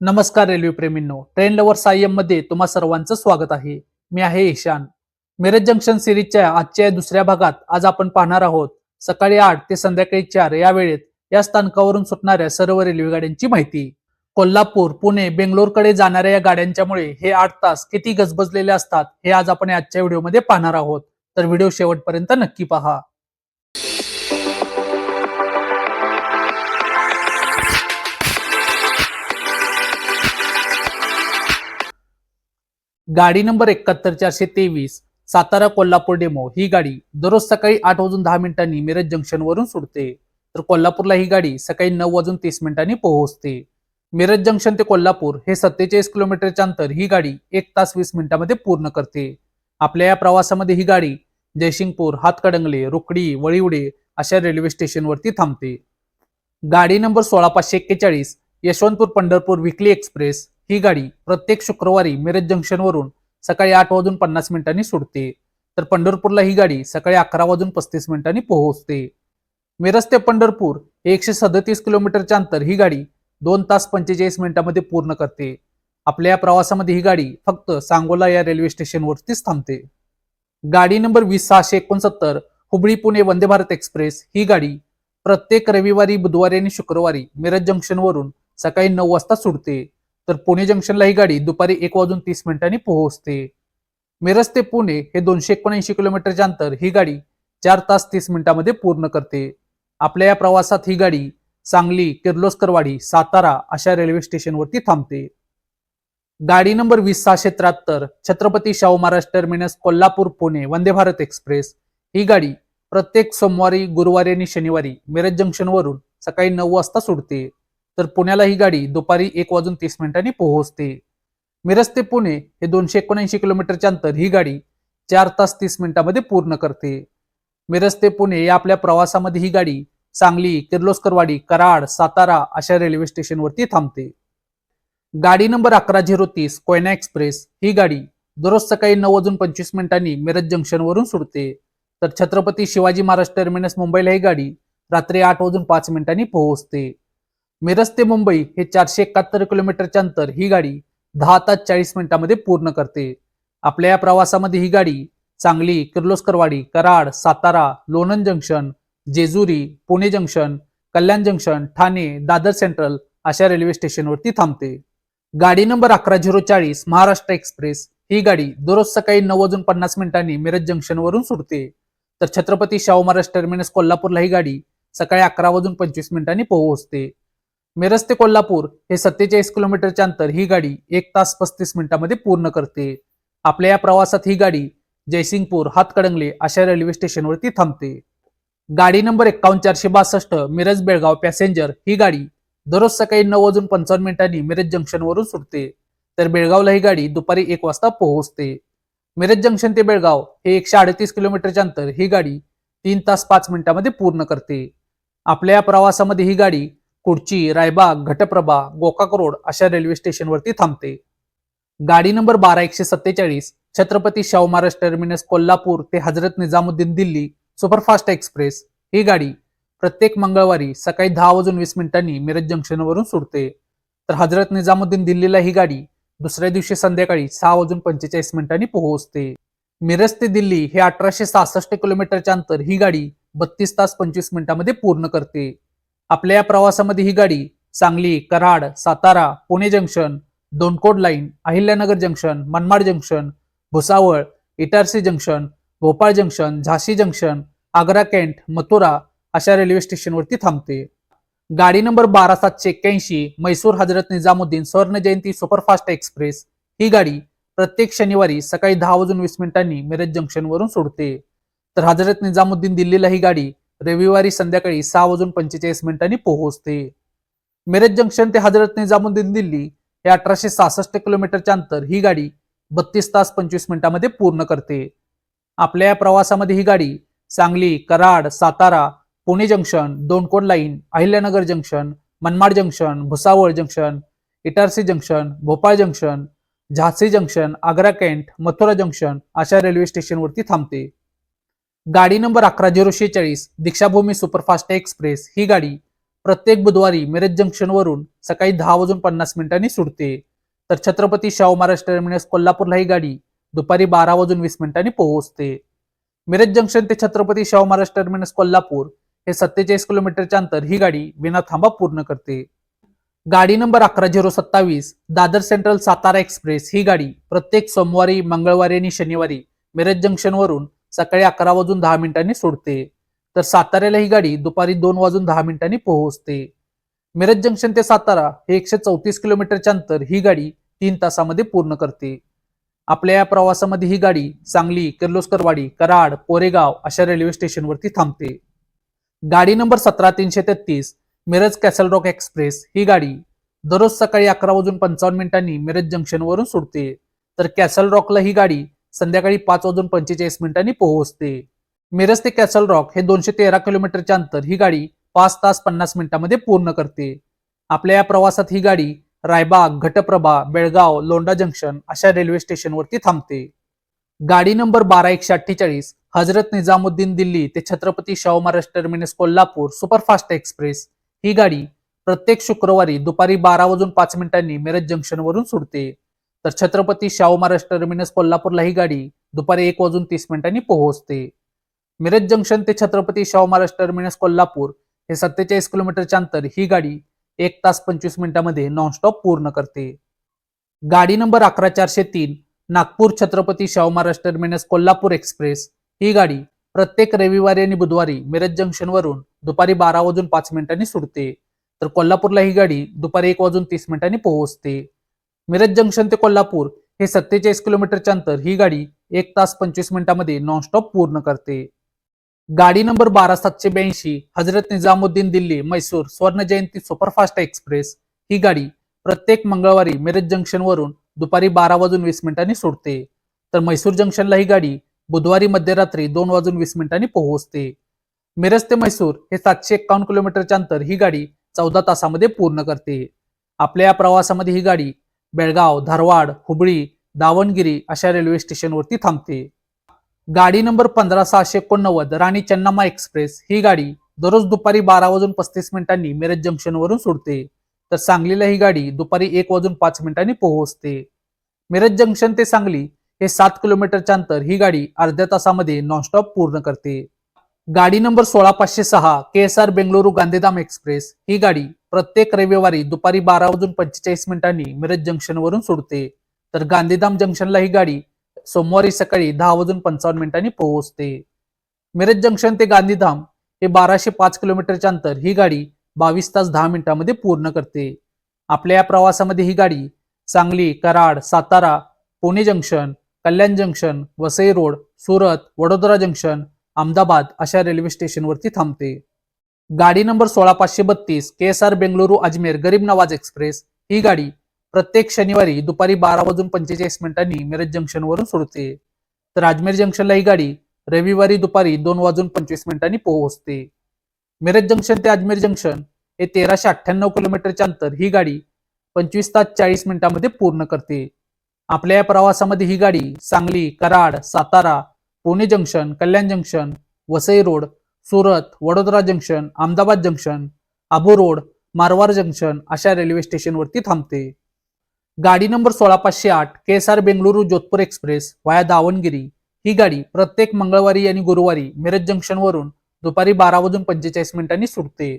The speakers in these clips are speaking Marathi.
नमस्कार रेल्वे प्रेमींनो, ट्रेन लवर सायम मध्ये तुम्हा सर्वांचं स्वागत आहे. मी आहे ईशान. मिरज जंक्शन सिरीजच्या आजच्या दुसऱ्या भागात आज आपण पाहणार आहोत सकाळी 8 ते संध्याकाळी 4 या वेळेत या स्थानकावरून सुटणाऱ्या सर्व रेल्वे गाड्यांची माहिती. कोल्हापूर, पुणे, बेंगलोरकडे जाणाऱ्या या गाड्यांच्यामुळे हे 8 तास किती गजबजलेले असतात हे आज आपण आजच्या व्हिडिओमध्ये पाहणार आहोत. तर व्हिडिओ शेवटपर्यंत नक्की पहा. गाडी नंबर 71 423 सातारा कोल्हापूर डेमो ही गाडी दररोज सकाळी 8:10 मिरज जंक्शन वरून सुटते. तर कोल्हापूरला ही गाडी सकाळी 9:30 पोहोचते. मिरज जंक्शन ते कोल्हापूर हे 47 किलोमीटरचे अंतर ही गाडी 1 तास 20 मिनिटांमध्ये पूर्ण करते. आपल्या या प्रवासामध्ये ही गाडी जयसिंगपूर, हातकणंगले, रुकडी, वळिवडे अशा रेल्वे स्टेशनवरती थांबते. गाडी नंबर 16541 यशवंतपूर पंढरपूर विकली एक्सप्रेस ही गाडी प्रत्येक शुक्रवारी मिरज जंक्शन वरून सकाळी 8:50 सुटते. तर पंढरपूरला ही गाडी सकाळी 11:35 पोहोचते. मिरज ते पंढरपूर 137 किलोमीटरचे अंतर ही गाडी 2 तास 45 मिनिटांमध्ये पूर्ण करते. आपल्या या प्रवासामध्ये ही गाडी फक्त सांगोला या रेल्वे स्टेशनवरतीच थांबते. गाडी नंबर 20669 हुबळी पुणे वंदे भारत एक्सप्रेस ही गाडी प्रत्येक रविवारी, बुधवारी आणि शुक्रवारी मिरज जंक्शन वरून सकाळी 9 वाजता सुटते. तर पुणे जंक्शनला ही गाडी दुपारी 1:30 पोहोचते. मिरज ते पुणे हे 279 किलोमीटरचे अंतर ही गाडी 4 तास 30 मिनिटांमध्ये पूर्ण करते. आपल्या या प्रवासात ही गाडी सांगली, किर्लोस्करवाडी, सातारा अशा रेल्वे स्टेशनवरती थांबते. गाडी number 20673 Chhatrapati Shahu Maharaj terminus Kolhapur Pune Vande Bharat express ही गाडी प्रत्येक सोमवारी, गुरुवारी आणि शनिवारी मिरज जंक्शन वरून सकाळी 9 वाजता सुटते. तर पुण्याला ही गाडी दुपारी 1:30 पोहोचते. मिरज ते पुणे हे 279 किलोमीटरचे अंतर ही गाडी 4 तास 30 मिनिटांमध्ये पूर्ण करते. मिरज ते पुणे या आपल्या प्रवासामध्ये ही गाडी सांगली, किर्लोस्करवाडी, कराड, सातारा अशा रेल्वे स्टेशनवरती थांबते. गाडी नंबर 11030 कोयना एक्सप्रेस ही गाडी दररोज सकाळी 9:25 मिरज जंक्शन वरून सुटते. तर छत्रपती शिवाजी महाराज टर्मिनस मुंबईला ही गाडी रात्री 8:05 पोहोचते. मिरज ते मुंबई हे 471 किलोमीटरचे अंतर ही गाडी 10 तास 40 मिनिटांमध्ये पूर्ण करते. आपल्या या प्रवासामध्ये ही गाडी Sangli, Kirloskarwadi, Karad, Satara, Lonand junction, Jejuri, Pune junction, Kalyan junction, Thane, Dadar central अशा रेल्वे स्टेशनवरती थांबते. गाडी नंबर 11040 महाराष्ट्र एक्सप्रेस ही गाडी दररोज सकाळी 9:50 मिरज जंक्शन वरून सुटते. तर छत्रपती शाहू महाराज टर्मिनस कोल्हापूरला ही गाडी सकाळी 11:25 पोहोचते. मिरज ते कोल्हापूर हे 47 किलोमीटरचे अंतर ही गाडी 1 तास 35 मिनिटांमध्ये पूर्ण करते. आपल्या या प्रवासात ही गाडी जयसिंगपूर, हातकणंगले अशा रेल्वे स्टेशनवरती थांबते. गाडी नंबर 51462 मिरज बेळगाव पॅसेंजर ही गाडी दररोज सकाळी 9:55 मिरज जंक्शन वरून सुटते. तर बेळगावला ही गाडी दुपारी 1 वाजता पोहोचते. मिरज जंक्शन ते बेळगाव हे 138 किलोमीटरचे अंतर ही गाडी 3 तास 5 मिनिटांमध्ये पूर्ण करते. आपल्या या प्रवासामध्ये ही गाडी कुडची, रायबाग, घटप्रभा, गोकाक रोड अशा रेल्वे स्टेशनवरती थांबते. गाडी नंबर 12147 छत्रपती शाहू महाराज टर्मिनस कोल्हापूर ते हजरत निजामुद्दीन दिल्ली सुपरफास्ट एक्सप्रेस ही गाडी प्रत्येक मंगळवारी सकाळी 10:20 मिरज जंक्शन वरून सुटते. तर हजरत निजामुद्दीन दिल्लीला ही गाडी दुसऱ्या दिवशी संध्याकाळी 6:45 पोहोचते. मिरज ते दिल्ली हे 1866 किलोमीटरचे अंतर ही गाडी 32 तास 25 मिनिटांमध्ये पूर्ण करते. आपल्या या प्रवासामध्ये ही गाडी सांगली, कराड, सातारा, पुणे जंक्शन, दोनकोड line, Ahilyanagar junction, Manmad junction, Bhusawal, Itarsi junction, Bhopal junction, झाशी जंक्शन, आग्रा कॅन्ट, मथुरा अशा रेल्वे स्टेशनवरती थांबते. गाडी नंबर 12781 म्हैसूर हजरत निजामुद्दीन स्वर्ण जयंती सुपरफास्ट एक्सप्रेस ही गाडी प्रत्येक शनिवारी सकाळी 10:20 मिरज जंक्शन वरून सुटते. तर हजरत निजामुद्दीन दिल्लीला ही गाडी रविवारी संध्याकाळी 6:45 पोहोचते. मिरज जंक्शन ते हजरत निजामुद्दीन दिल्ली हे 1866 किलोमीटरचे अंतर ही गाडी 32 तास 25 मिनिटांमध्ये पूर्ण करते. आपल्या या प्रवासामध्ये ही गाडी सांगली, कराड, सातारा, पुणे जंक्शन, दोनकोड line, Ahilyanagar junction, Manmad junction, Bhusawal junction, Itarsi junction, Bhopal junction, झाशी junction, Agra cantt, Mathura junction अशा रेल्वे स्टेशनवरती थांबते. गाडी नंबर 11046 दीक्षाभूमी सुपरफास्ट एक्सप्रेस ही गाडी प्रत्येक बुधवारी मिरज जंक्शनवरून सकाळी 10:50 सुटते. तर छत्रपती शाहू महाराज टर्मिनस कोल्हापूरला ही गाडी दुपारी 12:20 पोहोचते. मिरज जंक्शन ते छत्रपती शाहू महाराज टर्मिनस कोल्हापूर हे 47 किलोमीटरचे अंतर ही गाडी विना थांबा पूर्ण करते. गाडी number 11027 Dadar Central Satara express ही गाडी प्रत्येक सोमवारी, मंगळवारी आणि शनिवारी मिरज जंक्शनवरून सकाळी 11:10 सोडते. तर साताऱ्याला ही गाडी दुपारी 2:10 पोहोचते. मिरज जंक्शन ते सातारा हे 134 किलोमीटरचे अंतर ही गाडी 3 तासामध्ये पूर्ण करते. आपल्या या प्रवासामध्ये ही गाडी सांगली, किर्लोस्करवाडी, कराड, कोरेगाव अशा रेल्वे स्टेशनवरती थांबते. गाडी number 17333 Miraj Castle Rock express ही गाडी दररोज सकाळी 11:55 मिरज जंक्शनवरून सुटते. तर कॅसल रॉकला ही गाडी संध्याकाळी 5:45 पोहोचते. मिरज ते कॅसल रॉक हे 213 किलोमीटरचे अंतर ही गाडी 5 तास 50 मिनिटांमध्ये पूर्ण करते. आपल्या या प्रवासात ही गाडी रायबाग, घटप्रभा, बेळगाव, लोंढा जंक्शन अशा रेल्वे स्टेशनवरती थांबते. गाडी नंबर 12148 हजरत निजामुद्दीन दिल्ली ते Chhatrapati Shahu Maharaj terminus Kolhapur superfast express ही गाडी प्रत्येक शुक्रवारी दुपारी 12:05 मिरज जंक्शनवरून सुटते. तर छत्रपती शाहू महाराज टर्मिनस कोल्हापूरला ही गाडी दुपारी 1:30 पोहोचते. मिरज जंक्शन ते छत्रपती शाहू महाराज टर्मिनस कोल्हापूर हे 47 किलोमीटरचे अंतर ही गाडी 1 तास 25 मिनिटांमध्ये नॉनस्टॉप पूर्ण करते. गाडी number 11403 Nagpur Chhatrapati Shahu Maharaj terminus Kolhapur express ही गाडी प्रत्येक रविवारी आणि बुधवारी मिरज जंक्शनवरून दुपारी 12:05 सुटते. तर कोल्हापूरला ही गाडी दुपारी 1:30 पोहोचते. मिरज जंक्शन ते कोल्हापूर हे 47 किलोमीटरचे अंतर ही गाडी 1 तास 25 मिनिटांमध्ये नॉनस्टॉप पूर्ण करते. गाडी नंबर 12782 हजरत निजामुद्दीन दिल्ली मैसूर स्वर्ण जयंती सुपरफास्ट एक्सप्रेस ही गाडी प्रत्येक मंगळवारी मिरज जंक्शनवरून दुपारी 12:20 सुटते. तर मैसूर जंक्शनला ही गाडी बुधवारी मध्यरात्री 2:20 पोहोचते. मिरज ते मैसूर हे 751 किलोमीटरचे अंतर ही गाडी 14 तासामध्ये पूर्ण करते. आपल्या या प्रवासामध्ये ही गाडी बेळगाव, धारवाड, हुबळी, दावणगिरी अशा रेल्वे स्टेशनवरती थांबते. गाडी नंबर 15689 राणी चन्नाम्मा एक्सप्रेस ही गाडी दररोज दुपारी 12:35 मिरज जंक्शनवरून सुटते. तर सांगलीला ही गाडी दुपारी 1:05 पोहोचते. मिरज जंक्शन ते सांगली हे 7 किलोमीटरचे अंतर ही गाडी अर्ध्या तासामध्ये नॉनस्टॉप पूर्ण करते. गाडी number 16506 KSR Bengaluru Gandhidham express ही गाडी प्रत्येक रविवारी दुपारी 12:45 मिरज जंक्शनवरून सुटते. तर गांधीधाम जंक्शनला ही गाडी सोमवारी सकाळी 10:55 पोहोचते. मिरज जंक्शन ते गांधीधाम हे 1205 किलोमीटरचे अंतर ही गाडी 22 तास 10 मिनिटांमध्ये पूर्ण करते. आपल्या या प्रवासामध्ये ही गाडी Sangli, Karad, Satara, Pune junction, Kalyan junction, Vasai road, Surat, Vadodara junction, Ahmedabad अशा रेल्वे स्टेशनवरती थांबते. गाडी नंबर 16532 KSR बेंगळुरू अजमेर गरीब नवाज एक्सप्रेस ही गाडी प्रत्येक शनिवारी दुपारी 12:45 मिरज जंक्शनवरून सुटते. तर अजमेर जंक्शनला ही गाडी रविवारी दुपारी 2:25 पोहोचते. मिरज जंक्शन ते अजमेर जंक्शन हे 1398 किलोमीटरचे अंतर ही गाडी 25 तास 40 मिनिटांमध्ये पूर्ण करते. आपल्या या प्रवासामध्ये ही गाडी Sangli, Karad, Satara, Pune junction, Kalyan junction, Vasai road, Surat, Vadodara junction, Ahmedabad junction, Abu road, Marwar junction अशा रेल्वे स्टेशनवरती थांबते. गाडी number 16508 KSR Bengaluru Jodhpur express via Davangere ही गाडी प्रत्येक मंगळवारी आणि गुरुवारी मिरज जंक्शनवरून दुपारी 12:45 सुटते.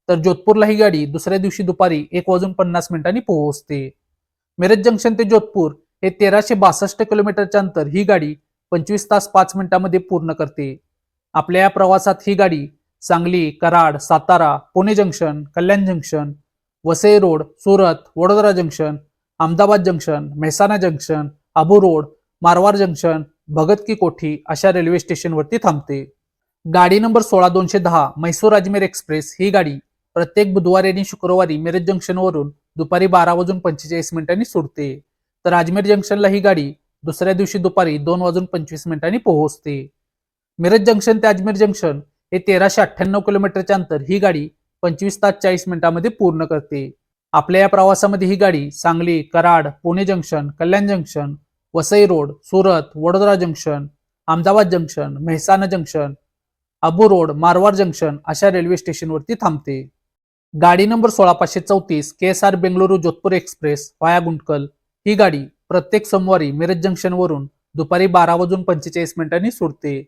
तर जोधपूरला ही गाडी दुसऱ्या दिवशी दुपारी 1:50 पोहोचते. मिरज जंक्शन ते जोधपूर हे 1362 किलोमीटरचे अंतर ही गाडी 25 तास 5 मिनिटांमध्ये पूर्ण करते. आपल्या या प्रवासात ही गाडी Sangli, Karad, Satara, Pune junction, Kalyan junction, Vasai road, Surat, Vadodara junction, Ahmedabad junction, Mehsana junction, Abu road, Marwar junction, Bhagat ki Kothi अशा रेल्वे स्टेशनवरती थांबते. गाडी नंबर 16210 म्हैसूर अजमेर एक्सप्रेस ही गाडी प्रत्येक बुधवारी आणि शुक्रवारी मिरज जंक्शनवरून दुपारी 12:45 सुटते. तर अजमेर जंक्शनला ही गाडी दुसऱ्या दिवशी दुपारी 2:25 पोहोचते. मिरज जंक्शन ते अजमेर जंक्शन हे 1398 किलोमीटरचे अंतर ही गाडी 25 तास 40 मिनिटांमध्ये पूर्ण करते. आपल्या या प्रवासामध्ये ही गाडी Sangli, Karad, Pune junction, Kalyan junction, Vasai road, Surat, Vadodara junction, Ahmedabad junction, Mehsana junction, Abu road, Marwar junction अशा रेल्वे स्टेशनवरती थांबते. गाडी number 16534 KSR Bengaluru Jodhpur express via Guntakal ही गाडी प्रत्येक सोमवारी मिरज जंक्शन वरून दुपारी 12:45 सुटते.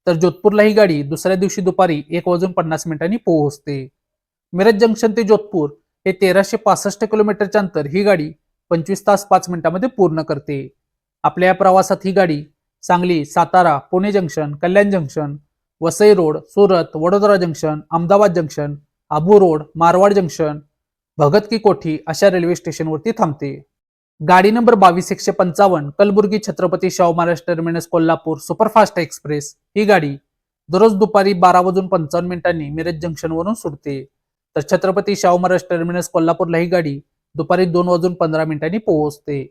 तर जोधपूरला ही गाडी दुसऱ्या दिवशी दुपारी 1:50 पोहोचते. मिरज जंक्शन ते जोधपूर हे 1365 किलोमीटरचे अंतर ही गाडी 25 तास 5 मिनिटांमध्ये पूर्ण करते. आपल्या या प्रवासात ही गाडी Sangli, Satara, Pune junction, Kalyan junction, Vasai road, Surat, Vadodara junction, Ahmedabad junction, Abu road, Marwar junction, Bhagat ki Kothi अशा रेल्वे स्टेशनवरती थांबते. गाडी number 22155 Kalaburagi Chhatrapati Shahu Maharaj terminus Kolhapur superfast express ही गाडी दररोज दुपारी 12:55 मिरज जंक्शन वरून सुटते. तर छत्रपती शाहू महाराज टर्मिनस कोल्हापूरला ही गाडी दुपारी 2:15 पोहोचते.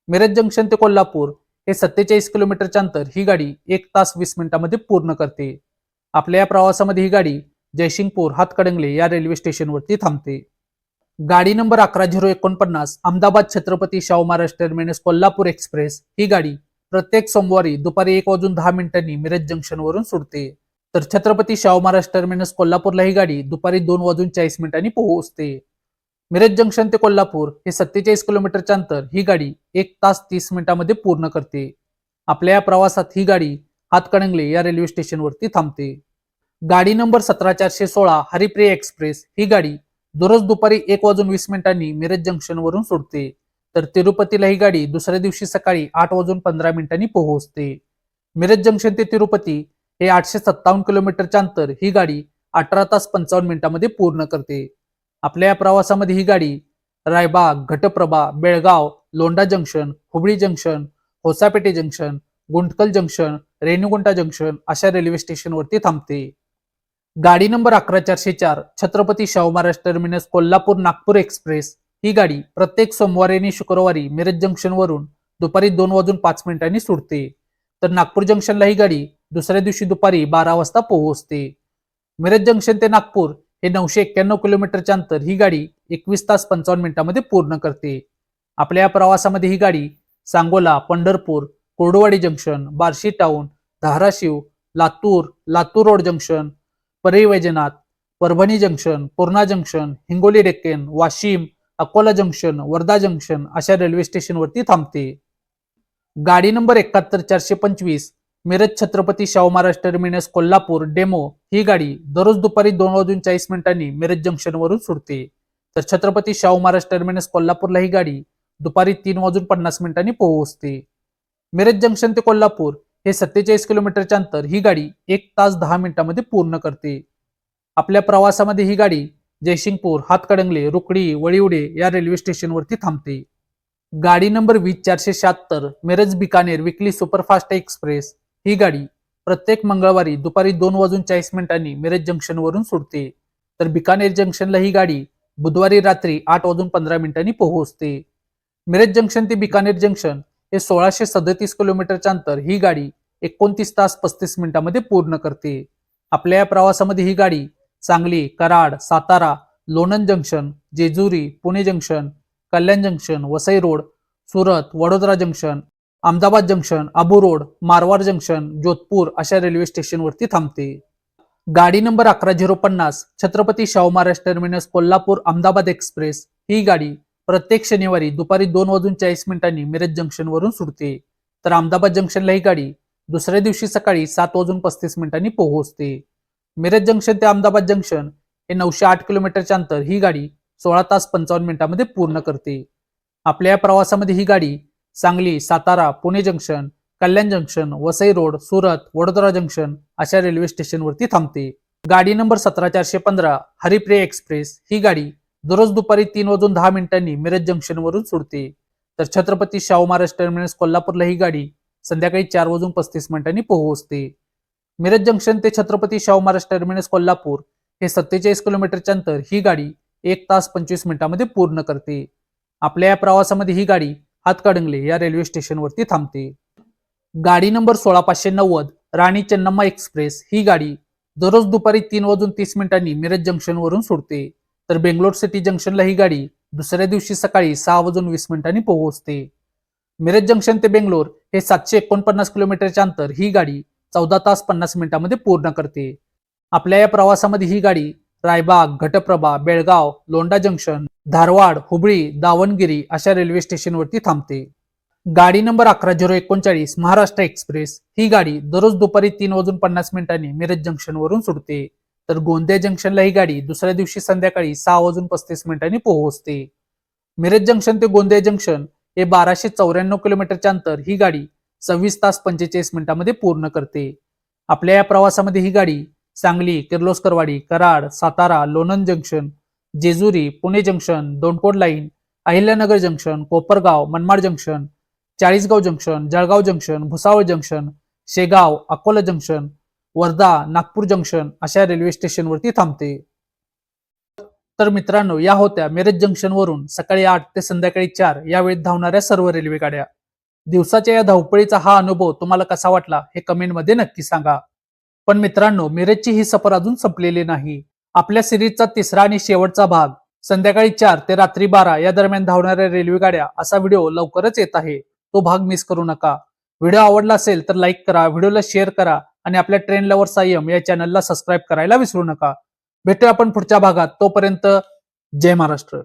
मिरज जंक्शन ते कोल्हापूर हे 47 किलोमीटरचे अंतर ही गाडी 1 तास 20 मिनिटांमध्ये पूर्ण करते. आपल्या या प्रवासामध्ये ही गाडी जयसिंगपूर हातकणंगले या रेल्वे स्टेशनवरती थांबते. गाडी number 11049 Ahmedabad Chhatrapati Shahu Maharaj terminus Kolhapur express ही गाडी प्रत्येक सोमवारी दुपारी 1:10 मिरज जंक्शन वरून सुटते. तर छत्रपती शाहू महाराज टर्मिनस कोल्हापूरला ही गाडी दुपारी 2:40 पोहोचते. मिरज जंक्शन ते कोल्हापूर हे 47 किलोमीटरचे अंतर ही गाडी 1 तास 30 मिनिटांमध्ये पूर्ण करते. आपल्या या प्रवासात ही गाडी हातकणंगले या रेल्वे स्टेशनवरती थांबते. गाडी नंबर 17416 हरिप्रिया एक्सप्रेस ही गाडी दररोज दुपारी 1:20 मिरज जंक्शन वरून सुटते. तर तिरुपतीला ही गाडी दुसऱ्या दिवशी सकाळी 8:15 पोहोचते. मिरज जंक्शन ते तिरुपती हे 857 किलोमीटरचे अंतर ही गाडी 18 तास 55 मिनिटांमध्ये पूर्ण करते. आपल्या या प्रवासामध्ये ही गाडी Raibag, Ghataprabha, Belgaum, Londa junction, Hubli junction, Hosapete junction, Guntakal junction, Renigunta junction अशा रेल्वे स्टेशनवरती थांबते. गाडी number 11404 Chhatrapati Shahu Maharaj terminus Kolhapur Nagpur express ही गाडी प्रत्येक सोमवारी आणि शुक्रवारी मिरज जंक्शन वरून दुपारी 2:05 सुटते. तर नागपूर जंक्शनला ही गाडी दुसऱ्या दिवशी दुपारी 12 वाजता पोहोचते. मिरज जंक्शन ते नागपूर हे 991 किलोमीटरचे अंतर ही गाडी 21 तास 55 मिनिटांमध्ये पूर्ण करते. आपल्या या प्रवासामध्ये ही गाडी Sangola, Pandharpur, Kurduwadi junction, Barshi town, Dharashiv, Latur, Latur road junction, Parli Vaijnath, Parbhani junction, Purna junction, Hingoli Deccan, Washim, Akola junction, Wardha junction अशा रेल्वे स्टेशनवरती थांबते. गाडी number 71425 Miraj Chhatrapati Shahu Maharaj terminus Kolhapur DEMU ही गाडी दररोज दुपारी 2:40 मिरज जंक्शन वरून सुटते. तर छत्रपती शाहू महाराज टर्मिनस कोल्हापूरला ही गाडी दुपारी 3:50 पोहोचते. मिरज जंक्शन ते कोल्हापूर हे 47 किलोमीटरचे अंतर ही गाडी 1 तास 10 मिनिटांमध्ये पूर्ण करते. आपल्या प्रवासामध्ये ही गाडी जयसिंगपूर, हातकणंगले, रुकडी, वळिवडे या रेल्वे स्टेशनवरती थांबते. गाडी number 20476 Miraj Bikaner weekly superfast express ही गाडी प्रत्येक मंगळवारी दुपारी 2:40 मिरज जंक्शन वरून सुटते. तर बिकानेर जंक्शनला ही गाडी बुधवारी रात्री 8:15 पोहोचते. मिरज जंक्शन ते बिकानेर जंक्शन हे 1637 किलोमीटरचे अंतर ही गाडी 29 तास 35 मिनिटांमध्ये पूर्ण करते. आपल्या या प्रवासामध्ये ही गाडी Sangli, Karad, Satara, Lonand junction, Jejuri, Pune junction, Kalyan junction, Vasai road, Surat, Vadodara junction, Ahmedabad junction, Abu road, Marwar junction, Jodhpur अशा रेल्वे स्टेशनवरती थांबते. गाडी number 11050 Chhatrapati Shahu Maharaj terminus Kolhapur Ahmedabad express ही गाडी प्रत्येक शनिवारी दुपारी 2:40 मिरज जंक्शन वरून सुटते. तर अहमदाबाद जंक्शनला ही गाडी दुसऱ्या दिवशी सकाळी 7:35 पोहोचते. मिरज जंक्शन ते अहमदाबाद जंक्शन हे 908 किलोमीटरचे अंतर ही गाडी 16 तास 55 मिनिटांमध्ये पूर्ण करते. आपल्या या प्रवासामध्ये ही गाडी Sangli, Satara, Pune junction, Kalyan junction, Vasai road, Surat, Vadodara junction अशा रेल्वे स्टेशनवरती थांबते. गाडी नंबर 17415 हरिप्रिया एक्सप्रेस ही गाडी दररोज दुपारी 3:10 मिरज जंक्शन वरून सुटते. तर छत्रपती शाहू महाराज टर्मिनस कोल्हापूरला ही गाडी संध्याकाळी 4:35 पोहोचते. मिरज जंक्शन ते छत्रपती शाहू महाराज टर्मिनस कोल्हापूर हे 47 किलोमीटरचे अंतर ही गाडी 1 तास 25 मिनिटांमध्ये पूर्ण करते. आपल्या या प्रवासामध्ये ही गाडी हातकणंगले या रेल्वे स्टेशनवरती थांबते. गाडी नंबर 16590 राणी चेन्नम्मा एक्सप्रेस ही गाडी दररोज दुपारी 3:30 मिरज जंक्शन वरून सुटते. तर बेंगलोर सिटी जंक्शनला ही गाडी दुसऱ्या दिवशी सकाळी 6:20 पोहोचते. मिरज जंक्शन ते बेंगलोर हे 749 किलोमीटरचे अंतर ही गाडी 14 तास 50 मिनिटांमध्ये पूर्ण करते. आपल्या या प्रवासामध्ये ही गाडी रायबाग, घटप्रभा, बेळगाव, लोंढा जंक्शन, धारवाड, हुबळी, दावणगिरी अशा रेल्वे स्टेशनवरती थांबते. गाडी नंबर 11039 महाराष्ट्र एक्सप्रेस ही गाडी दररोज दुपारी 3:50 मिरज जंक्शन वरून सुटते. तर गोंदिया जंक्शनला ही गाडी दुसऱ्या दिवशी संध्याकाळी 6:35 पोहोचते. मिरज जंक्शन ते गोंदिया जंक्शन हे 1294 किलोमीटरचे अंतर ही गाडी 26 तास 45 मिनिटांमध्ये पूर्ण करते. आपल्या या प्रवासामध्ये ही गाडी सांगली, किर्लोस्करवाडी, कराड, सातारा, लोणंद जंक्शन, जेजुरी, पुणे जंक्शन, दोनकोड line, Ahilyanagar junction, Kopargaon, Manmad junction, Chalisgaon junction, Jalgaon junction, Bhusawal junction, Shegaon, Akola junction, Wardha, Nagpur junction अशा रेल्वे स्टेशनवरती थांबते. तर मित्रांनो, या होत्या मिरज जंक्शन वरून सकाळी 8 ते संध्याकाळी 4 या वेळेत धावणाऱ्या सर्व रेल्वे गाड्या. दिवसाच्या या धावपळीचा हा अनुभव तुम्हाला कसा वाटला हे कमेंटमध्ये नक्की सांगा. पण मित्रांनो, मिरजची ही सफर अजून संपलेली नाही. आपल्या सिरीजचा तिसरा आणि शेवटचा भाग संध्याकाळी 4 ते रात्री 12 या दरम्यान धावणाऱ्या रेल्वे गाड्या असा व्हिडिओ लवकरच येत आहे. तो भाग मिस करू नका. व्हिडिओ आवडला असेल तर लाईक करा, व्हिडिओला शेअर करा आणि आपल्या ट्रेन लवर सायम या चॅनलला सबस्क्राईब करायला विसरू नका. भेटूया आपण पुढच्या भागात. तोपर्यंत जय महाराष्ट्र.